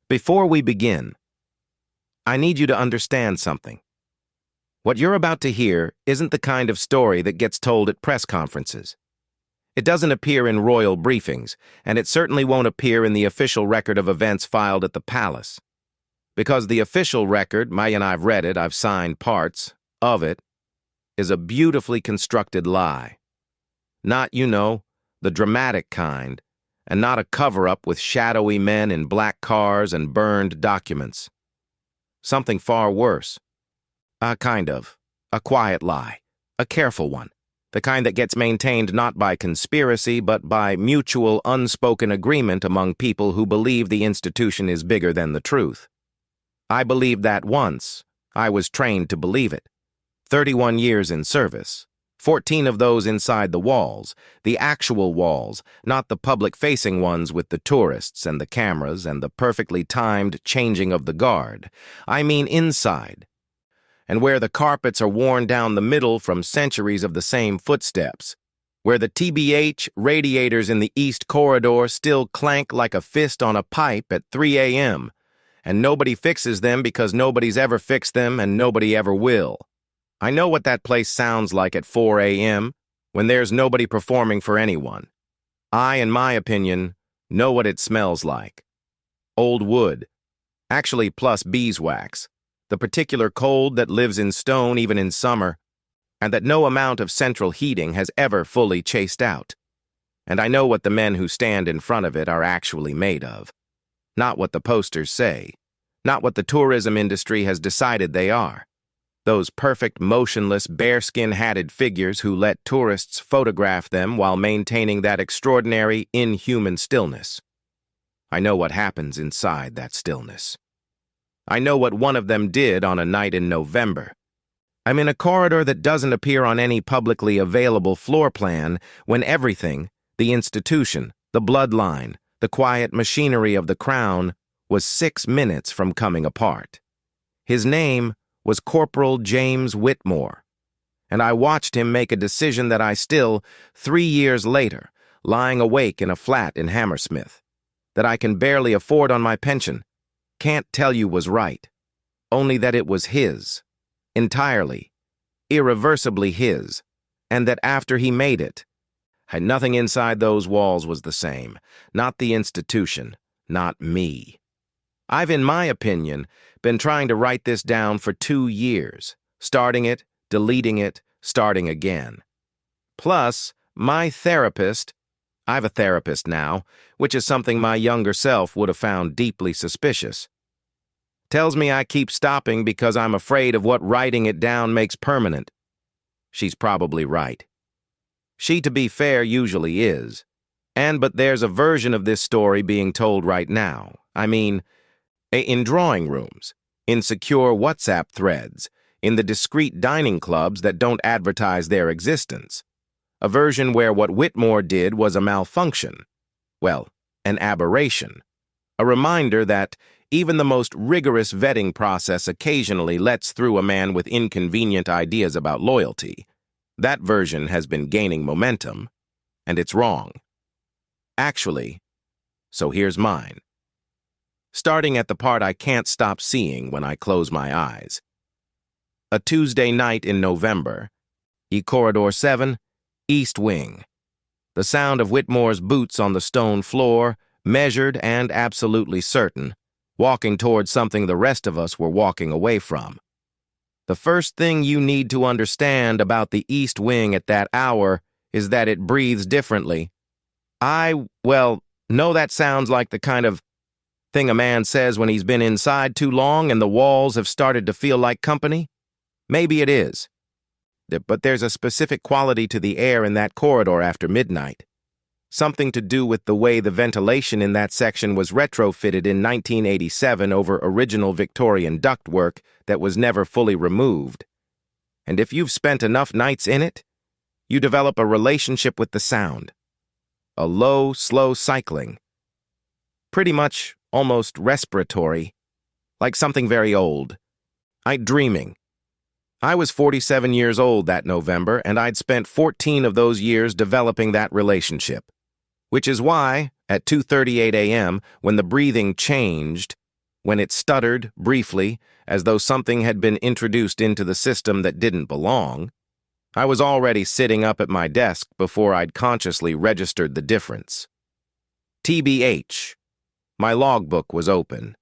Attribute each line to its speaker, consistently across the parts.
Speaker 1: Before we begin, I need you to understand something. What you're about to hear isn't the kind of story that gets told at press conferences. It doesn't appear in royal briefings, and it certainly won't appear in the official record of events filed at the palace. Because the official record, and I've read it, I've signed parts of it, is a beautifully constructed lie. Not, the dramatic kind, and not a cover-up with shadowy men in black cars and burned documents. Something far worse. A quiet lie, a careful one, the kind that gets maintained not by conspiracy but by mutual unspoken agreement among people who believe the institution is bigger than the truth. I believed that once. I was trained to believe it. 31 years in service. 14 of those inside the walls, the actual walls, not the public-facing ones with the tourists and the cameras and the perfectly timed changing of the guard. I mean inside, and where the carpets are worn down the middle from centuries of the same footsteps, where the TBH radiators in the East Corridor still clank like a fist on a pipe at 3 a.m., and nobody fixes them because nobody's ever fixed them and nobody ever will. I know what that place sounds like at 4 a.m. when there's nobody performing for anyone. I, in my opinion, know what it smells like. Old wood. Actually, plus beeswax. The particular cold that lives in stone even in summer, and that no amount of central heating has ever fully chased out. And I know what the men who stand in front of it are actually made of. Not what the posters say. Not what the tourism industry has decided they are. Those perfect, motionless, bearskin-hatted figures who let tourists photograph them while maintaining that extraordinary, inhuman stillness. I know what happens inside that stillness. I know what one of them did on a night in November. I'm in a corridor that doesn't appear on any publicly available floor plan when everything, the institution, the bloodline, the quiet machinery of the crown, was 6 minutes from coming apart. His name was Corporal James Whitmore, and I watched him make a decision that I still, 3 years later, lying awake in a flat in Hammersmith, that I can barely afford on my pension, can't tell you was right, only that it was his, entirely, irreversibly his, and that after he made it, nothing inside those walls was the same, not the institution, not me. I've, in my opinion, been trying to write this down for 2 years, starting it, deleting it, starting again. Plus, my therapist, I've a therapist now, which is something my younger self would have found deeply suspicious, tells me I keep stopping because I'm afraid of what writing it down makes permanent. She's probably right. She, to be fair, usually is. But there's a version of this story being told right now. In drawing rooms, in secure WhatsApp threads, in the discreet dining clubs that don't advertise their existence. A version where what Whitmore did was a malfunction. Well, an aberration. A reminder that even the most rigorous vetting process occasionally lets through a man with inconvenient ideas about loyalty. That version has been gaining momentum, and it's wrong. Actually, so here's mine. Starting at the part I can't stop seeing when I close my eyes. A Tuesday night in November, Corridor 7, East Wing. The sound of Whitmore's boots on the stone floor, measured and absolutely certain, walking towards something the rest of us were walking away from. The first thing you need to understand about the East Wing at that hour is that it breathes differently. Know that sounds like the kind of thing a man says when he's been inside too long and the walls have started to feel like company? Maybe it is. But there's a specific quality to the air in that corridor after midnight. Something to do with the way the ventilation in that section was retrofitted in 1987 over original Victorian ductwork that was never fully removed. And if you've spent enough nights in it, you develop a relationship with the sound. A low, slow cycling. Pretty much almost respiratory, like something very old. Dreaming. I was 47 years old that November, and I'd spent 14 of those years developing that relationship. Which is why, at 2:38 a.m., when the breathing changed, when it stuttered, briefly, as though something had been introduced into the system that didn't belong, I was already sitting up at my desk before I'd consciously registered the difference. TBH. My logbook was open.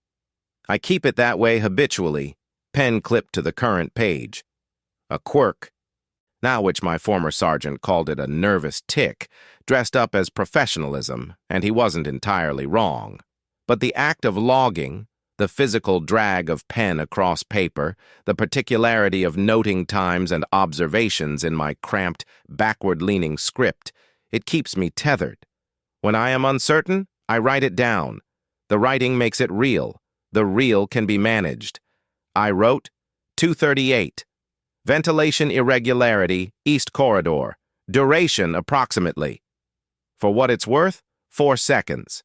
Speaker 1: I keep it that way habitually, pen clipped to the current page. A quirk, now which my former sergeant called it a nervous tic, dressed up as professionalism, and he wasn't entirely wrong. But the act of logging, the physical drag of pen across paper, the particularity of noting times and observations in my cramped, backward-leaning script, it keeps me tethered. When I am uncertain, I write it down. The writing makes it real. The real can be managed. I wrote 238. Ventilation irregularity, East Corridor. Duration approximately. For what it's worth, 4 seconds.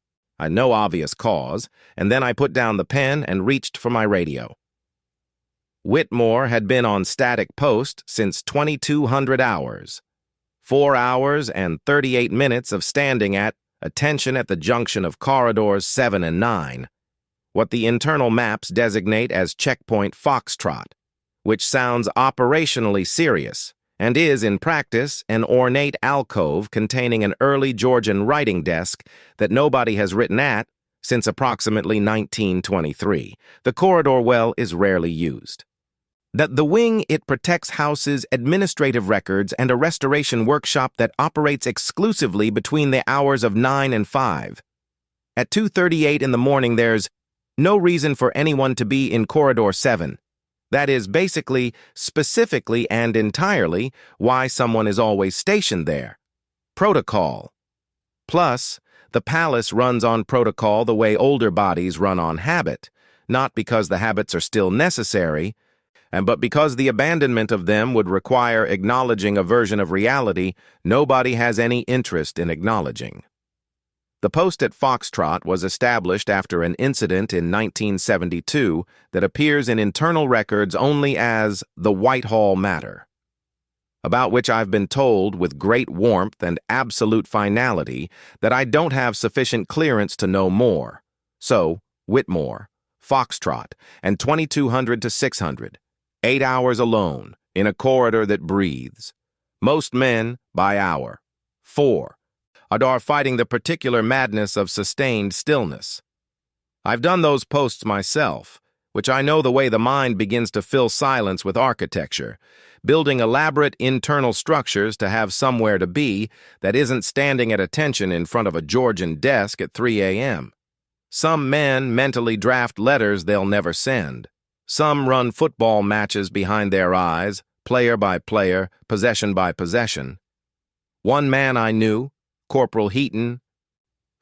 Speaker 1: No obvious cause, and then I put down the pen and reached for my radio. Whitmore had been on static post since 2200 hours. 4 hours and 38 minutes of standing at attention at the junction of corridors 7 and 9, what the internal maps designate as checkpoint Foxtrot, which sounds operationally serious and is, in practice, an ornate alcove containing an early Georgian writing desk that nobody has written at since approximately 1923. The corridor well is rarely used. That the wing it protects houses administrative records and a restoration workshop that operates exclusively between the hours of 9 and 5. At 2:38 in the morning there's no reason for anyone to be in Corridor 7. That is basically, specifically, and entirely why someone is always stationed there. Protocol. Plus, the palace runs on protocol the way older bodies run on habit, not because the habits are still necessary, but because the abandonment of them would require acknowledging a version of reality nobody has any interest in acknowledging. The post at Foxtrot was established after an incident in 1972 that appears in internal records only as the Whitehall matter, about which I've been told with great warmth and absolute finality that I don't have sufficient clearance to know more. So, Whitmore, Foxtrot, and 2200 to 600, 8 hours alone, in a corridor that breathes. Most men, by hour. 4. Are fighting the particular madness of sustained stillness. I've done those posts myself, which I know the way the mind begins to fill silence with architecture, building elaborate internal structures to have somewhere to be that isn't standing at attention in front of a Georgian desk at 3 a.m. Some men mentally draft letters they'll never send. Some run football matches behind their eyes, player by player, possession by possession. One man I knew, Corporal Heaton,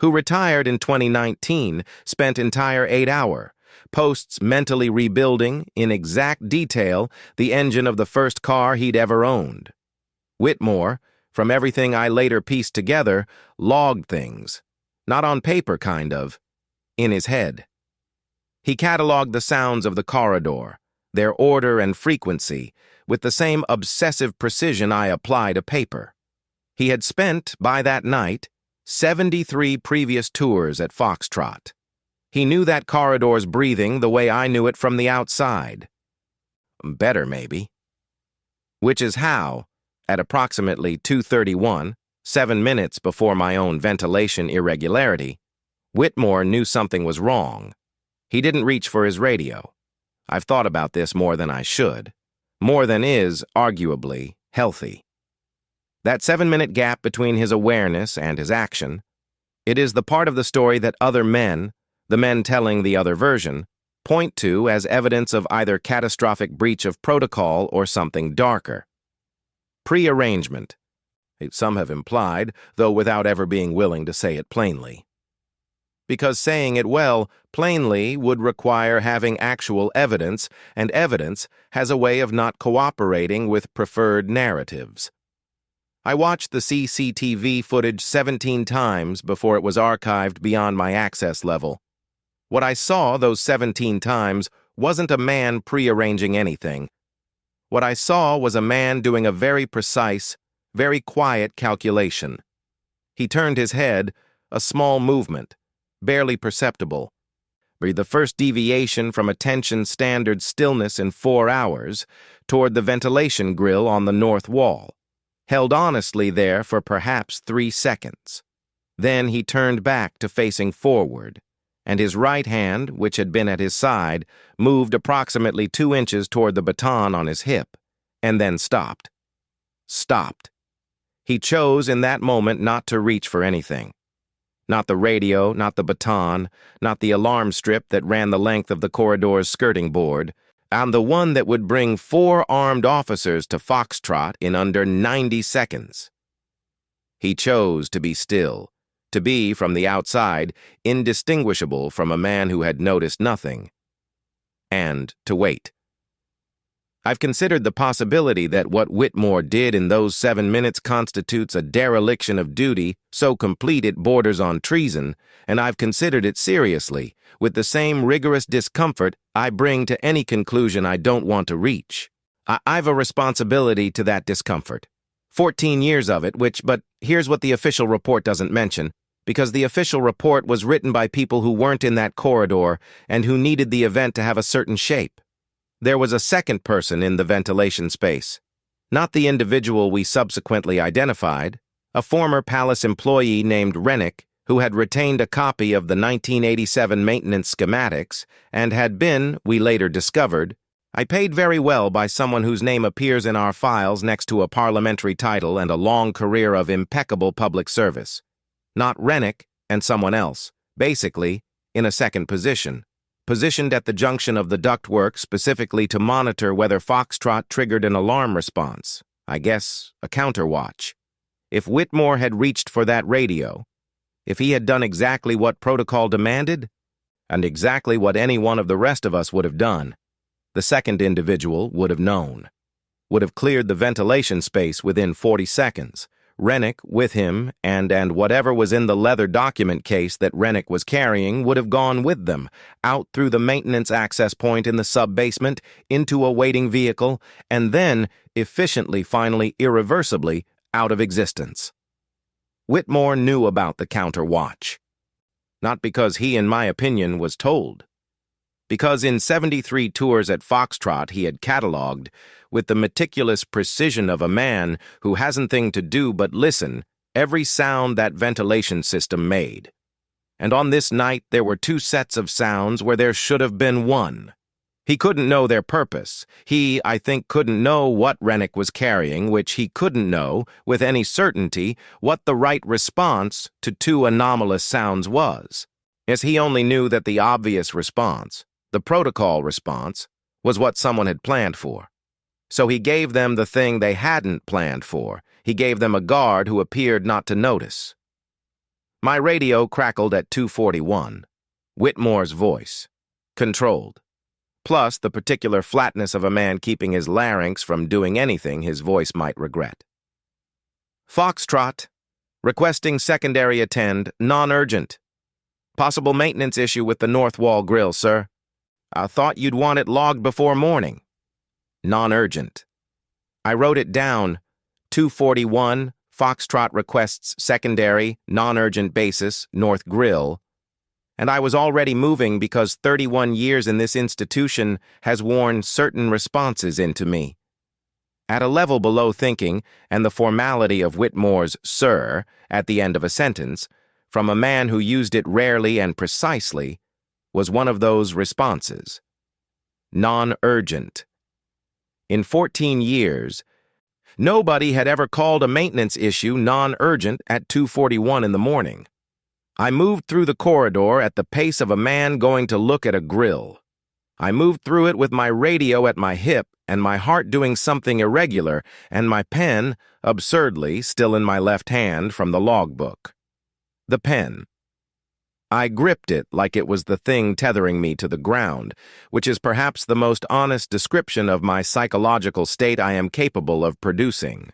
Speaker 1: who retired in 2019, spent entire 8-hour posts mentally rebuilding, in exact detail, the engine of the first car he'd ever owned. Whitmore, from everything I later pieced together, logged things, not on paper kind of, in his head. He cataloged the sounds of the corridor, their order and frequency, with the same obsessive precision I apply to paper. He had spent, by that night, 73 previous tours at Foxtrot. He knew that corridor's breathing the way I knew it from the outside. Better, maybe. Which is how, at approximately 2:31, 7 minutes before my own ventilation irregularity, Whitmore knew something was wrong. He didn't reach for his radio. I've thought about this more than I should. More than is, arguably, healthy. That 7-minute gap between his awareness and his action, it is the part of the story that other men, the men telling the other version, point to as evidence of either catastrophic breach of protocol or something darker. Prearrangement. Some have implied, though without ever being willing to say it plainly. Because saying it well, plainly, would require having actual evidence, and evidence has a way of not cooperating with preferred narratives. I watched the CCTV footage 17 times before it was archived beyond my access level. What I saw those 17 times wasn't a man prearranging anything. What I saw was a man doing a very precise, very quiet calculation. He turned his head, a small movement, barely perceptible, be the first deviation from attention standard stillness in 4 hours, toward the ventilation grill on the north wall, held honestly there for perhaps 3 seconds. Then he turned back to facing forward, and his right hand, which had been at his side, moved approximately 2 inches toward the baton on his hip, and then stopped. Stopped. He chose in that moment not to reach for anything. Not the radio, not the baton, not the alarm strip that ran the length of the corridor's skirting board, and the one that would bring 4 armed officers to Foxtrot in under 90 seconds. He chose to be still, to be, from the outside, indistinguishable from a man who had noticed nothing, and to wait. I've considered the possibility that what Whitmore did in those 7 minutes constitutes a dereliction of duty so complete it borders on treason, and I've considered it seriously, with the same rigorous discomfort I bring to any conclusion I don't want to reach. I've a responsibility to that discomfort. 14 years of it, but here's what the official report doesn't mention, because the official report was written by people who weren't in that corridor and who needed the event to have a certain shape. There was a second person in the ventilation space, not the individual we subsequently identified, a former Palace employee named Rennick, who had retained a copy of the 1987 maintenance schematics and had been, we later discovered, paid very well by someone whose name appears in our files next to a parliamentary title and a long career of impeccable public service. Not Rennick and someone else, basically, in a second position. Positioned at the junction of the ductwork specifically to monitor whether Foxtrot triggered an alarm response, I guess a counterwatch. If Whitmore had reached for that radio, if he had done exactly what protocol demanded, and exactly what any one of the rest of us would have done, the second individual would have known, would have cleared the ventilation space within 40 seconds, Rennick with him, and whatever was in the leather document case that Rennick was carrying would have gone with them, out through the maintenance access point in the sub-basement, into a waiting vehicle, and then, efficiently, finally, irreversibly, out of existence. Whitmore knew about the counter-watch. Not because he, in my opinion, was told. Because in 73 tours at Foxtrot he had catalogued, with the meticulous precision of a man who hasn't thing to do but listen, every sound that ventilation system made. And on this night there were 2 sets of sounds where there should have been 1. He couldn't know their purpose. He, I think, couldn't know what Rennick was carrying, which he couldn't know, with any certainty, what the right response to 2 anomalous sounds was. As he only knew that the obvious response, the protocol response, was what someone had planned for. So he gave them the thing they hadn't planned for. He gave them a guard who appeared not to notice. My radio crackled at 2:41. Whitmore's voice. Controlled. Plus the particular flatness of a man keeping his larynx from doing anything his voice might regret. Foxtrot. Requesting secondary attend, non-urgent. Possible maintenance issue with the north wall grill, sir. I thought you'd want it logged before morning. Non-urgent. I wrote it down. 2:41, Foxtrot requests secondary, non-urgent basis, North Grill. And I was already moving because 31 years in this institution has worn certain responses into me. At a level below thinking and the formality of Whitmore's "sir" at the end of a sentence, from a man who used it rarely and precisely, was one of those responses. Non-urgent. In 14 years, nobody had ever called a maintenance issue non-urgent at 2:41 in the morning. I moved through the corridor at the pace of a man going to look at a grill. I moved through it with my radio at my hip and my heart doing something irregular and my pen, absurdly, still in my left hand from the logbook. The pen. I gripped it like it was the thing tethering me to the ground, which is perhaps the most honest description of my psychological state I am capable of producing.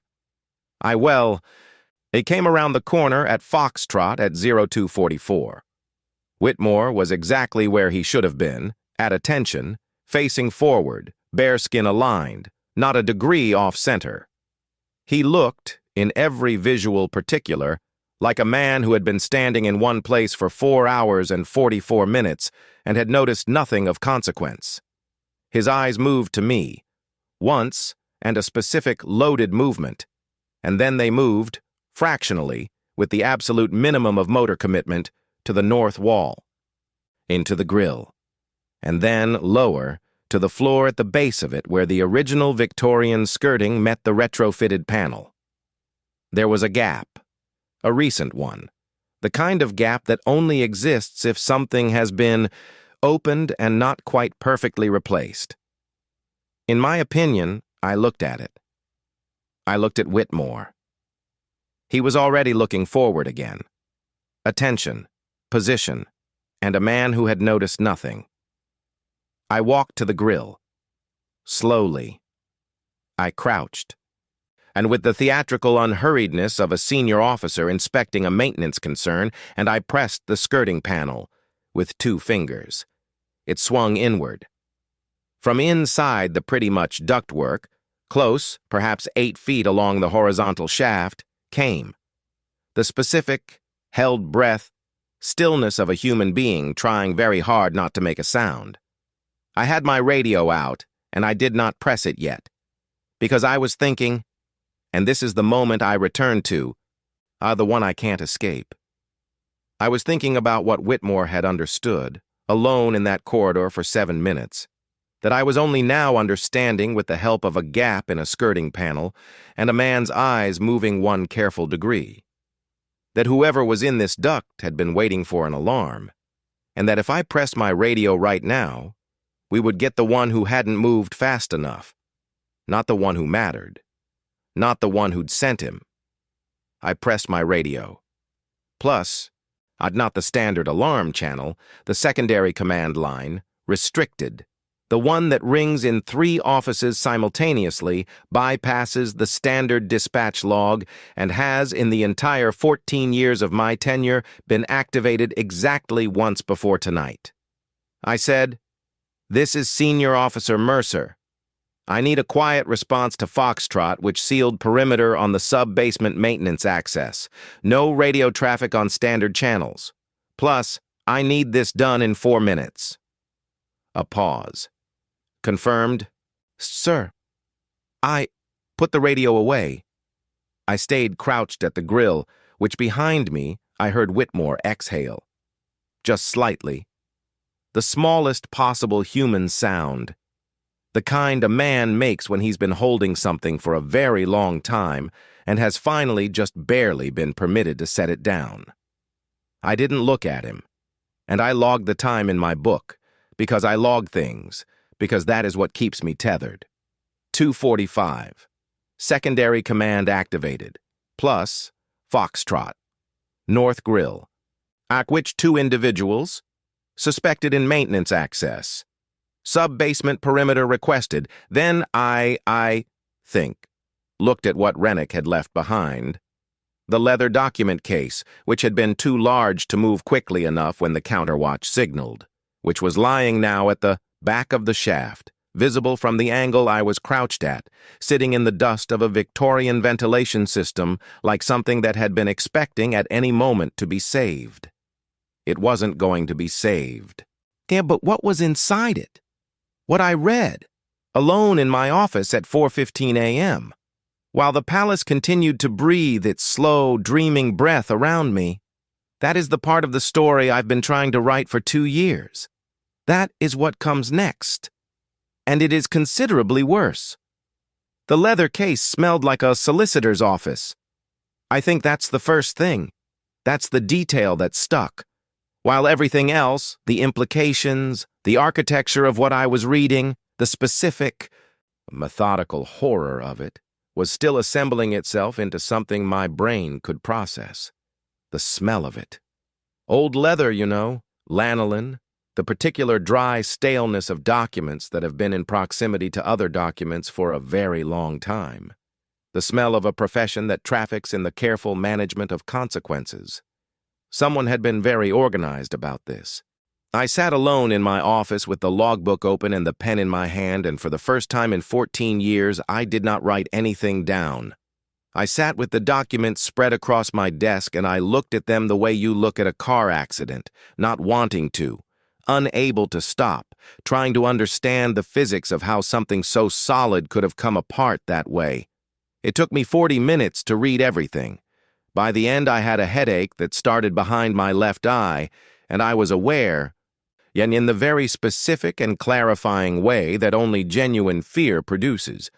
Speaker 1: It came around the corner at Foxtrot at 02:44. Whitmore was exactly where he should have been, at attention, facing forward, bearskin aligned, not a degree off-center. He looked, in every visual particular, like a man who had been standing in one place for 4 hours and 44 minutes and had noticed nothing of consequence. His eyes moved to me, once, and a specific loaded movement, and then they moved, fractionally, with the absolute minimum of motor commitment, to the north wall, into the grill, and then lower, to the floor at the base of it where the original Victorian skirting met the retrofitted panel. There was a gap, a recent one, the kind of gap that only exists if something has been opened and not quite perfectly replaced. In my opinion, I looked at it. I looked at Whitmore. He was already looking forward again. Attention, position, and a man who had noticed nothing. I walked to the grill. Slowly. I crouched. And with the theatrical unhurriedness of a senior officer inspecting a maintenance concern, and I pressed the skirting panel with 2 fingers. It swung inward. From inside the pretty much ductwork, close, perhaps 8 feet along the horizontal shaft, came the specific, held breath, stillness of a human being trying very hard not to make a sound. I had my radio out, and I did not press it yet, because I was thinking, and this is the moment I return to, the one I can't escape. I was thinking about what Whitmore had understood, alone in that corridor for 7 minutes, that I was only now understanding with the help of a gap in a skirting panel and a man's eyes moving 1 careful degree. That whoever was in this duct had been waiting for an alarm, and that if I pressed my radio right now, we would get the one who hadn't moved fast enough, not the one who mattered, not the one who'd sent him. I pressed my radio. Plus, not the standard alarm channel, the secondary command line, restricted. The one that rings in 3 offices simultaneously, bypasses the standard dispatch log, and has, in the entire 14 years of my tenure, been activated exactly once before tonight. I said, "This is Senior Officer Mercer. I need a quiet response to Foxtrot, which sealed perimeter on the sub-basement maintenance access. No radio traffic on standard channels. Plus, I need this done in 4 minutes." A pause. Confirmed, "Sir." I put the radio away. I stayed crouched at the grill, which behind me I heard Whitmore exhale. Just slightly. The smallest possible human sound. The kind a man makes when he's been holding something for a very long time and has finally just barely been permitted to set it down. I didn't look at him, and I logged the time in my book, because I log things, because that is what keeps me tethered. 2:45. Secondary command activated. Plus, Foxtrot. North Grill. At which 2 individuals? Suspected in maintenance access. Sub-basement perimeter requested. Then I think, looked at what Rennick had left behind. The leather document case, which had been too large to move quickly enough when the counterwatch signaled, which was lying now at the back of the shaft, visible from the angle I was crouched at, sitting in the dust of a Victorian ventilation system like something that had been expecting at any moment to be saved. It wasn't going to be saved. Yeah, but what was inside it? What I read, alone in my office at 4:15 a.m., while the palace continued to breathe its slow, dreaming breath around me. That is the part of the story I've been trying to write for 2 years. That is what comes next. And it is considerably worse. The leather case smelled like a solicitor's office. I think that's the first thing. That's the detail that stuck. While everything else, the implications, the architecture of what I was reading, the specific, methodical horror of it, was still assembling itself into something my brain could process. The smell of it. Old leather, you know, lanolin, the particular dry staleness of documents that have been in proximity to other documents for a very long time. The smell of a profession that traffics in the careful management of consequences. Someone had been very organized about this. I sat alone in my office with the logbook open and the pen in my hand, and for the first time in 14 years, I did not write anything down. I sat with the documents spread across my desk and I looked at them the way you look at a car accident, not wanting to, unable to stop, trying to understand the physics of how something so solid could have come apart that way. It took me 40 minutes to read everything. By the end, I had a headache that started behind my left eye, and I was aware, yet in the very specific and clarifying way that only genuine fear produces,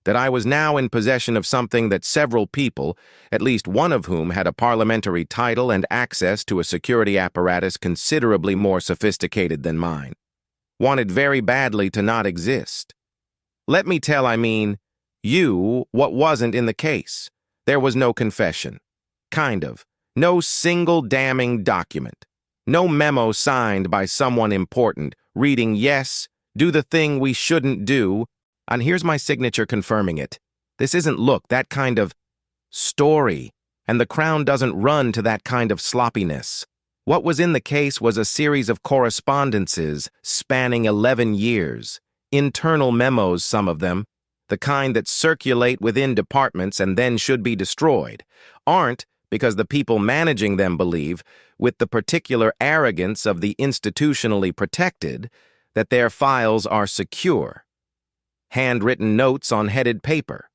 Speaker 1: that I was now in possession of something that several people, at least one of whom had a parliamentary title and access to a security apparatus considerably more sophisticated than mine, wanted very badly to not exist. Let me tell, you, what wasn't in the case. There was no confession. Kind of. No single damning document. No memo signed by someone important, reading, yes, do the thing we shouldn't do, and here's my signature confirming it. This isn't, look, that kind of story, and the Crown doesn't run to that kind of sloppiness. What was in the case was a series of correspondences spanning 11 years, internal memos, some of them, the kind that circulate within departments and then should be destroyed, aren't, because the people managing them believe, with the particular arrogance of the institutionally protected, that their files are secure. Handwritten notes on headed paper.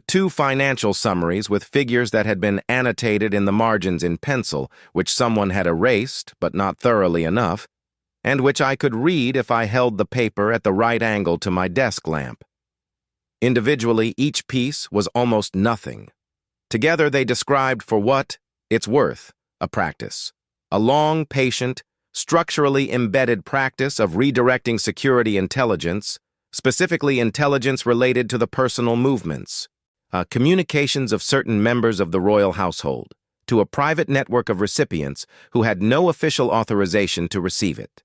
Speaker 1: 2 financial summaries with figures that had been annotated in the margins in pencil, which someone had erased, but not thoroughly enough, and which I could read if I held the paper at the right angle to my desk lamp. Individually, each piece was almost nothing. Together, they described for what it's worth, a practice. A long, patient, structurally embedded practice of redirecting security intelligence, specifically intelligence related to the personal movements, communications of certain members of the royal household, to a private network of recipients who had no official authorization to receive it.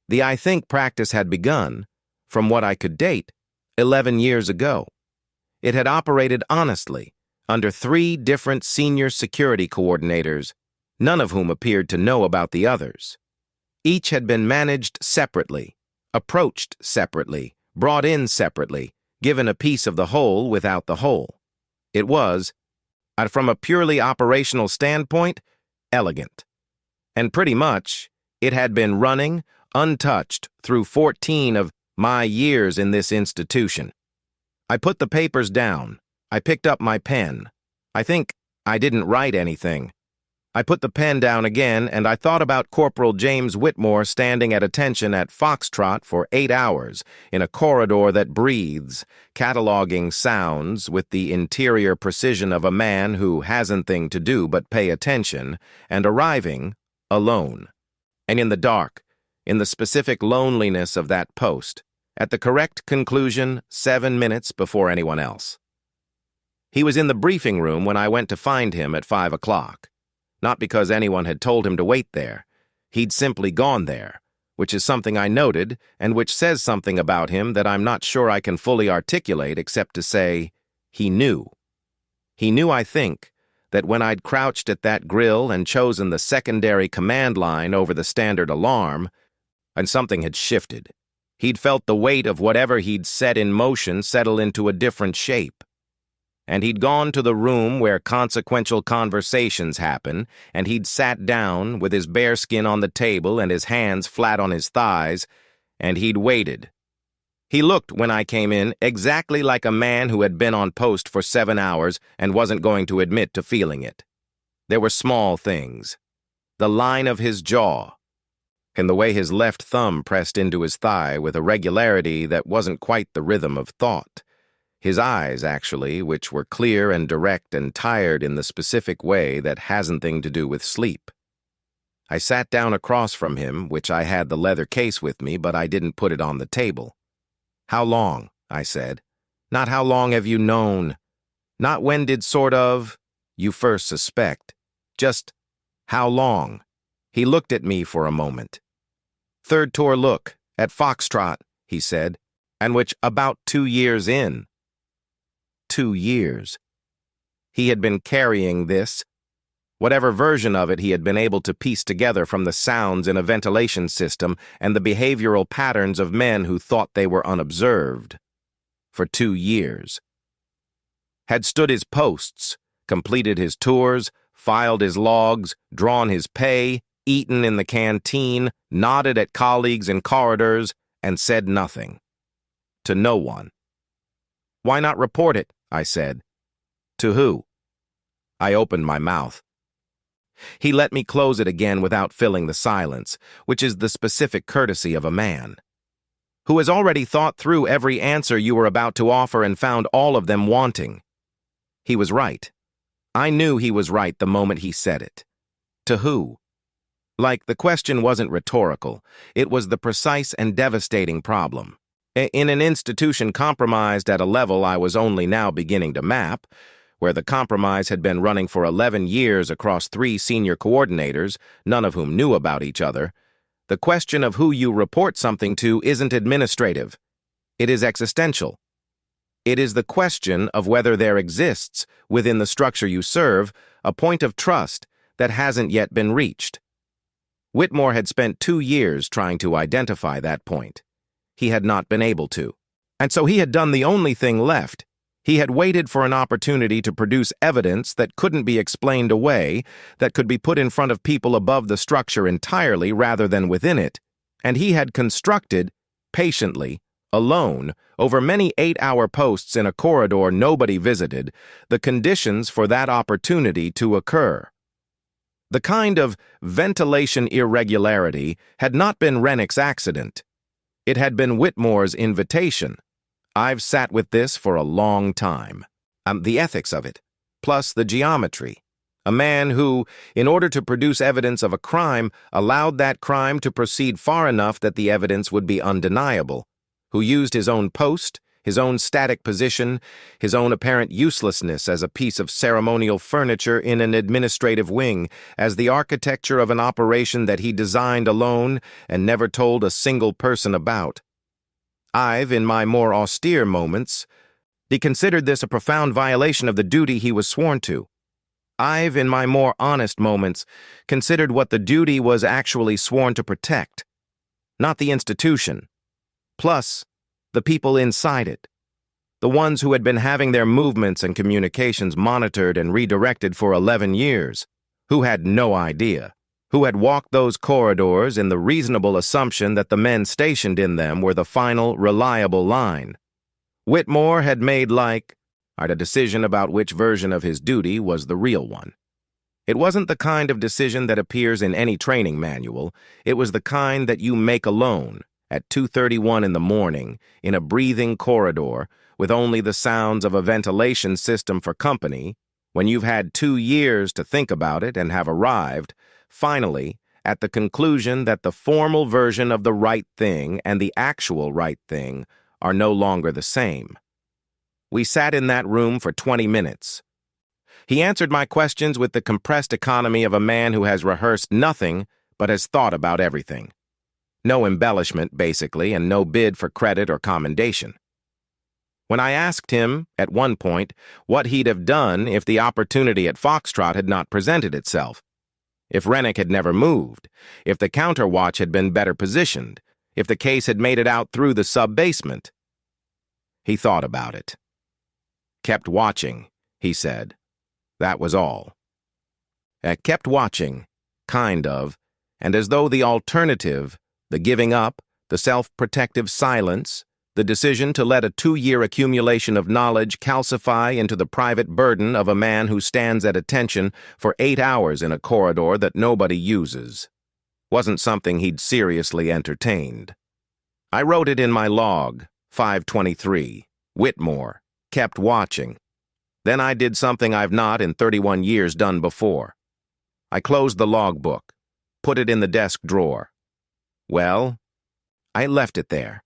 Speaker 1: The I think practice had begun, from what I could date, 11 years ago. It had operated honestly, under 3 different senior security coordinators, none of whom appeared to know about the others. Each had been managed separately, approached separately, brought in separately, given a piece of the whole without the whole. It was, from a purely operational standpoint, elegant. And pretty much, it had been running, untouched, through 14 of my years in this institution. I put the papers down. I picked up my pen. I think I didn't write anything. I put the pen down again, and I thought about Corporal James Whitmore standing at attention at Foxtrot for 8 hours in a corridor that breathes, cataloging sounds with the interior precision of a man who hasn't thing to do but pay attention, and arriving alone. And in the dark, in the specific loneliness of that post, at the correct conclusion 7 minutes before anyone else. He was in the briefing room when I went to find him at 5 o'clock. Not because anyone had told him to wait there. He'd simply gone there, which is something I noted and which says something about him that I'm not sure I can fully articulate except to say, he knew. He knew, I think, that when I'd crouched at that grill and chosen the secondary command line over the standard alarm, and something had shifted. He'd felt the weight of whatever he'd set in motion settle into a different shape. And he'd gone to the room where consequential conversations happen, and he'd sat down with his bearskin on the table and his hands flat on his thighs, and he'd waited. He looked, when I came in, exactly like a man who had been on post for 7 hours and wasn't going to admit to feeling it. There were small things. The line of his jaw, and the way his left thumb pressed into his thigh with a regularity that wasn't quite the rhythm of thought. His eyes, actually, which were clear and direct and tired in the specific way that hasn't thing to do with sleep. I sat down across from him, which I had the leather case with me, but I didn't put it on the table. "How long?" I said. "Not how long have you known. Not when did you first suspect. Just how long?" He looked at me for a moment. "Third tour look, at Foxtrot," he said, "and which about 2 years in." 2 years. He had been carrying this. Whatever version of it he had been able to piece together from the sounds in a ventilation system and the behavioral patterns of men who thought they were unobserved. For 2 years. had stood his posts, completed his tours, filed his logs, drawn his pay, eaten in the canteen, nodded at colleagues in corridors, and said nothing. To no one. "Why not report it?" I said. "To who?" I opened my mouth. He let me close it again without filling the silence, which is the specific courtesy of a man who has already thought through every answer you were about to offer and found all of them wanting. He was right. I knew he was right the moment he said it. To who? Like, the question wasn't rhetorical. It was the precise and devastating problem. In an institution compromised at a level I was only now beginning to map, where the compromise had been running for 11 years across 3 senior coordinators, none of whom knew about each other, the question of who you report something to isn't administrative. It is existential. It is the question of whether there exists, within the structure you serve, a point of trust that hasn't yet been reached. Whitmore had spent 2 years trying to identify that point. He had not been able to. And so he had done the only thing left. He had waited for an opportunity to produce evidence that couldn't be explained away, that could be put in front of people above the structure entirely rather than within it, and he had constructed, patiently, alone, over many 8-hour posts in a corridor nobody visited, the conditions for that opportunity to occur. The kind of ventilation irregularity had not been Rennick's accident. It had been Whitmore's invitation. I've sat with this for a long time. The ethics of it, plus the geometry. A man who, in order to produce evidence of a crime, allowed that crime to proceed far enough that the evidence would be undeniable, who used his own post, his own static position, his own apparent uselessness as a piece of ceremonial furniture in an administrative wing, as the architecture of an operation that he designed alone and never told a single person about. I've, in my more austere moments, considered this a profound violation of the duty he was sworn to. I've, in my more honest moments, considered what the duty was actually sworn to protect, not the institution, plus the people inside it, the ones who had been having their movements and communications monitored and redirected for 11 years, who had no idea, who had walked those corridors in the reasonable assumption that the men stationed in them were the final, reliable line. Whitmore had made a decision about which version of his duty was the real one. It wasn't the kind of decision that appears in any training manual. It was the kind that you make alone, at 2:31 in the morning, in a breathing corridor, with only the sounds of a ventilation system for company, when you've had 2 years to think about it and have arrived, finally, at the conclusion that the formal version of the right thing and the actual right thing are no longer the same. We sat in that room for 20 minutes. He answered my questions with the compressed economy of a man who has rehearsed nothing but has thought about everything. No embellishment, basically, and no bid for credit or commendation. When I asked him, at one point, what he'd have done if the opportunity at Foxtrot had not presented itself, if Rennick had never moved, if the counterwatch had been better positioned, if the case had made it out through the sub-basement, he thought about it. "Kept watching," he said. That was all. Kept watching, kind of, and as though the alternative, the giving up, the self-protective silence, the decision to let a 2-year accumulation of knowledge calcify into the private burden of a man who stands at attention for 8 hours in a corridor that nobody uses, wasn't something he'd seriously entertained. I wrote it in my log, 523, Whitmore, kept watching. Then I did something I've not in 31 years done before. I closed the logbook, put it in the desk drawer. Well, I left it there.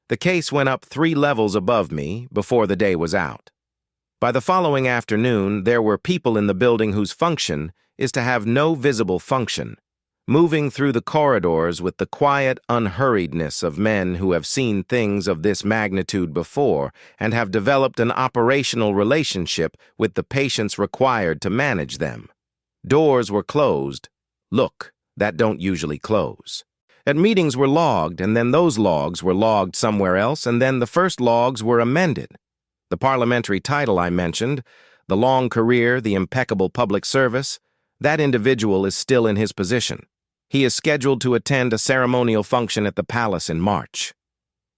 Speaker 1: The case went up 3 levels above me before the day was out. By the following afternoon, there were people in the building whose function is to have no visible function, moving through the corridors with the quiet unhurriedness of men who have seen things of this magnitude before and have developed an operational relationship with the patients required to manage them. Doors were closed. Look, that don't usually close. And meetings were logged, and then those logs were logged somewhere else, and then the first logs were amended. The parliamentary title I mentioned, the long career, the impeccable public service, that individual is still in his position. He is scheduled to attend a ceremonial function at the palace in March.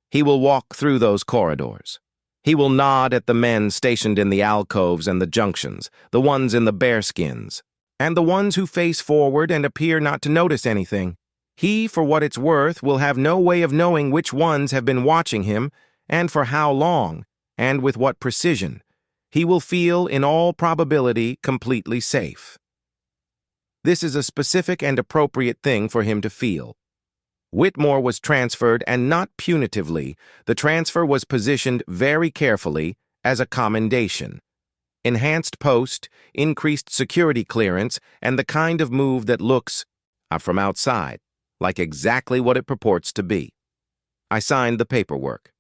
Speaker 1: He will walk through those corridors. He will nod at the men stationed in the alcoves and the junctions, the ones in the bearskins, and the ones who face forward and appear not to notice anything. He, for what it's worth, will have no way of knowing which ones have been watching him, and for how long, and with what precision. He will feel, in all probability, completely safe. This is a specific and appropriate thing for him to feel. Whitmore was transferred, and not punitively. The transfer was positioned very carefully as a commendation. Enhanced post, increased security clearance, and the kind of move that looks, from outside, like exactly what it purports to be. I signed the paperwork.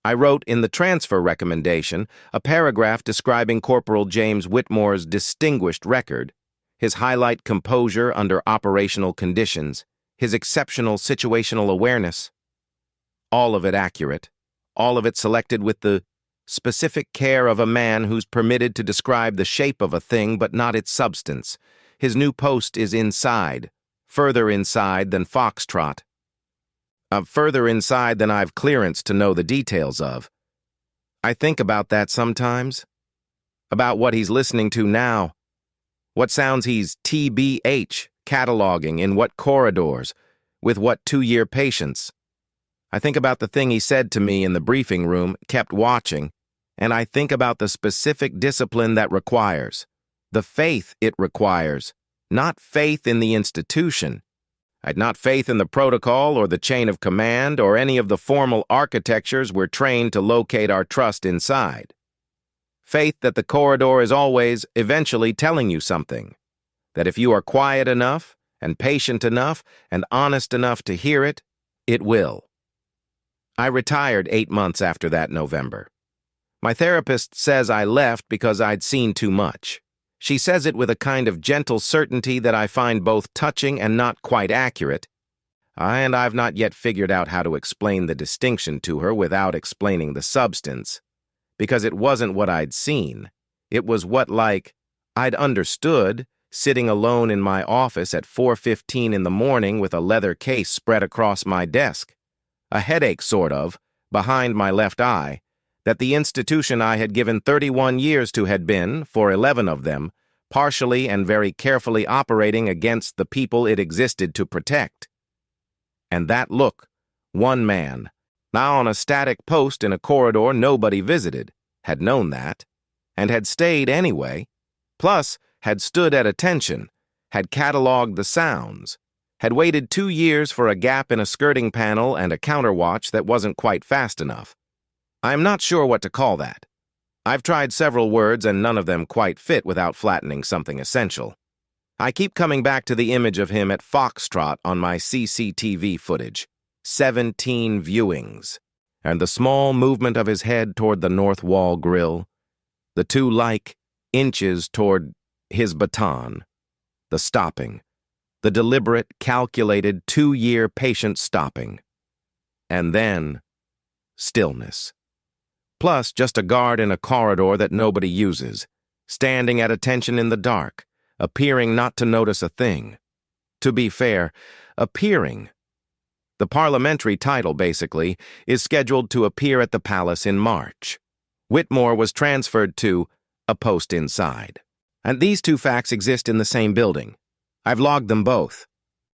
Speaker 1: I wrote in the transfer recommendation a paragraph describing Corporal James Whitmore's distinguished record, his highlight composure under operational conditions, his exceptional situational awareness. All of it accurate, all of it selected with the specific care of a man who's permitted to describe the shape of a thing but not its substance. His new post is inside, further inside than Foxtrot. Further inside than I've clearance to know the details of. I think about that sometimes. About what he's listening to now. What sounds he's TBH, cataloging, in what corridors, with what 2-year patience. I think about the thing he said to me in the briefing room, kept watching, and I think about the specific discipline that requires, the faith it requires, not faith in the institution. I'd not faith in the protocol or the chain of command or any of the formal architectures we're trained to locate our trust inside. Faith that the corridor is always, eventually telling you something. That if you are quiet enough, and patient enough, and honest enough to hear it, it will. I retired 8 months after that November. My therapist says I left because I'd seen too much. She says it with a kind of gentle certainty that I find both touching and not quite accurate, and I've not yet figured out how to explain the distinction to her without explaining the substance, because it wasn't what I'd seen. It was what, like, I'd understood, sitting alone in my office at 4:15 in the morning with a leather case spread across my desk, a headache sort of, behind my left eye, that the institution I had given 31 years to had been, for 11 of them, partially and very carefully operating against the people it existed to protect. And that look, one man, now on a static post in a corridor nobody visited, had known that, and had stayed anyway, plus had stood at attention, had cataloged the sounds, had waited 2 years for a gap in a skirting panel and a counterwatch that wasn't quite fast enough. I'm not sure what to call that. I've tried several words and none of them quite fit without flattening something essential. I keep coming back to the image of him at Foxtrot on my CCTV footage. 17 viewings. And the small movement of his head toward the north wall grill. The 2 inches toward his baton. The stopping. The deliberate, calculated, 2-year patient stopping. And then, stillness. Plus just a guard in a corridor that nobody uses, standing at attention in the dark, appearing not to notice a thing. To be fair, appearing. The parliamentary title, basically, is scheduled to appear at the palace in March. Whitmore was transferred to a post inside. And these 2 facts exist in the same building. I've logged them both.